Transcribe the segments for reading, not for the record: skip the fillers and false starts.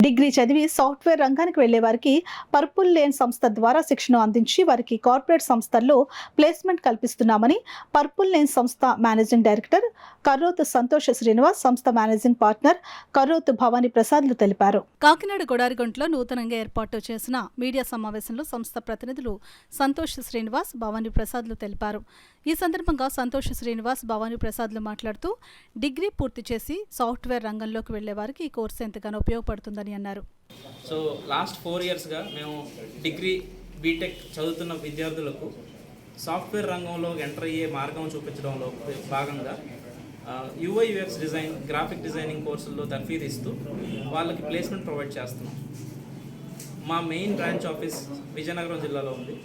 Degree చదివి software రంగానికి వెళ్లే వారికి పర్పుల్ లేన్ సంస్థ ద్వారా శిక్షణ అందించి వారికి కార్పొరేట్ సంస్థల్లో ప్లేస్మెంట్ కల్పిస్తున్నామని పర్పుల్ లేన్ సంస్థ మేనేజింగ్ డైరెక్టర్ కర్రోతు సంతోష్ శ్రీనివాస్, సంస్థ మేనేజింగ్ పార్ట్నర్ కర్రోతు భవానీ ప్రసాద్లు తెలిపారు. కాకినాడ గొడారిగుంటలో నూతనంగా ఏర్పాటు చేసిన మీడియా సమావేశంలో సంస్థ ప్రతినిధులు సంతోష్ శ్రీనివాస్, భవానీ ప్రసాద్లు తెలిపారు. ఈ సందర్భంగా సంతోష్ శ్రీనివాస్, భవానీ ప్రసాద్లు మాట్లాడుతూ డిగ్రీ పూర్తి చేసి సాఫ్ట్వేర్ రంగంలోకి వెళ్లే వారికి ఈ కోర్సు ఎంతగానో ఉపయోగపడుతుందని అన్నారు. సో లాస్ట్ 4 ఇయర్స్గా మేము డిగ్రీ బీటెక్ చదువుతున్న విద్యార్థులకు సాఫ్ట్వేర్ రంగంలో ఎంటర్ అయ్యే మార్గం చూపించడంలో భాగంగా UI UX design, graphic designing కోర్సుల్లో తర్ఫీదు ఇస్తూ వాళ్ళకి ప్లేస్మెంట్ ప్రొవైడ్ చేస్తున్నాం. మా మెయిన్ బ్రాంచ్ ఆఫీస్ విజయనగరం జిల్లాలో ఉంది,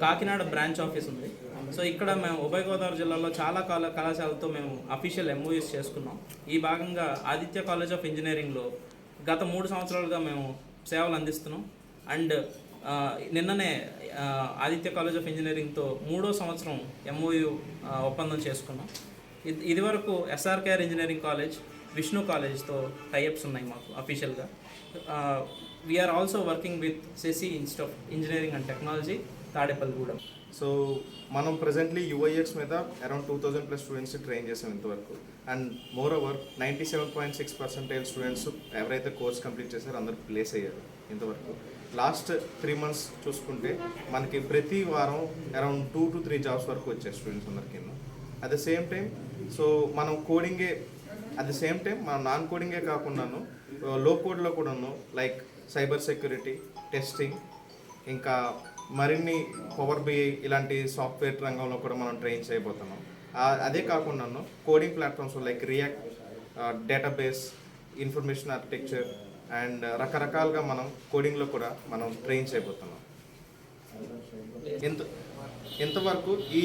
కాకినాడ బ్రాంచ్ ఆఫీస్ ఉంది. సో ఇక్కడ మేము ఉభయ గోదావరి జిల్లాలో చాలా కళాశాలతో మేము అఫీషియల్ ఎంఓయూస్ చేసుకున్నాం. ఈ భాగంగా ఆదిత్య కాలేజ్ ఆఫ్ ఇంజనీరింగ్లో గత 3 సంవత్సరాలుగా మేము సేవలు అందిస్తున్నాం. అండ్ నిన్ననే ఆదిత్య కాలేజ్ ఆఫ్ ఇంజనీరింగ్తో 3వ సంవత్సరం ఎంఓయూ ఒప్పందం చేసుకున్నాం. ఇదివరకు ఎస్ఆర్కేఆర్ ఇంజనీరింగ్ కాలేజ్, విష్ణు కాలేజ్తో టైఅప్స్ ఉన్నాయి మాకు అఫీషియల్గా. We are also working with Sasi institute of engineering and technology, Tadepalligudem. So మనం ప్రజెంట్లీ యూఐఎక్స్ మీద అరౌండ్ 2000+ స్టూడెంట్స్ ట్రైన్ చేసాం ఇంతవరకు. అండ్ మోర్ ఓవర్ 97.6% స్టూడెంట్స్ ఎవరైతే కోర్స్ కంప్లీట్ చేశారో అందరూ ప్లేస్ అయ్యారు ఇంతవరకు. లాస్ట్ 3 months చూసుకుంటే మనకి ప్రతి వారం అరౌండ్ 2 to 3 జాబ్స్ వరకు వచ్చాయి స్టూడెంట్స్ అందరికీ. అట్ ద సేమ్ టైం మనం కోడింగే, అట్ ద సేమ్ టైం మనం నాన్ కోడింగే కాకుండాను లో కోడ్లో కూడాను లైక్ సైబర్ సెక్యూరిటీ, టెస్టింగ్, ఇంకా మరిన్ని పవర్ బిఐ ఇలాంటి సాఫ్ట్వేర్ రంగంలో కూడా మనం ట్రైన్ చేయబోతున్నాం. అదే కాకుండా coding platforms like react, database, information architecture and రకరకాలుగా మనం కోడింగ్లో కూడా మనం ట్రైన్ చేయబోతున్నాం. ఇంతవరకు ఈ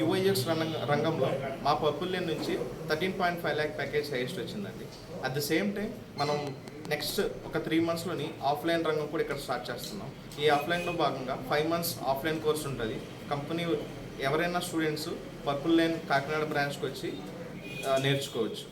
యూఐఎక్స్ రంగంలో మా పర్పుల్ లేన్ నుంచి 13.5 lakh ప్యాకేజ్ హైయెస్ట్ వచ్చిందండి. అట్ ద సేమ్ టైం మనం నెక్స్ట్ ఒక 3 monthsలోని ఆఫ్లైన్ రంగం కూడా ఇక్కడ స్టార్ట్ చేస్తున్నాం. ఈ ఆఫ్లైన్లో భాగంగా 5 months ఆఫ్లైన్ కోర్స్ ఉంటుంది. కంపెనీ ఎవరైనా స్టూడెంట్స్ పర్పుల్ లేన్ కాకినాడ బ్రాంచ్కి వచ్చి నేర్చుకోవచ్చు.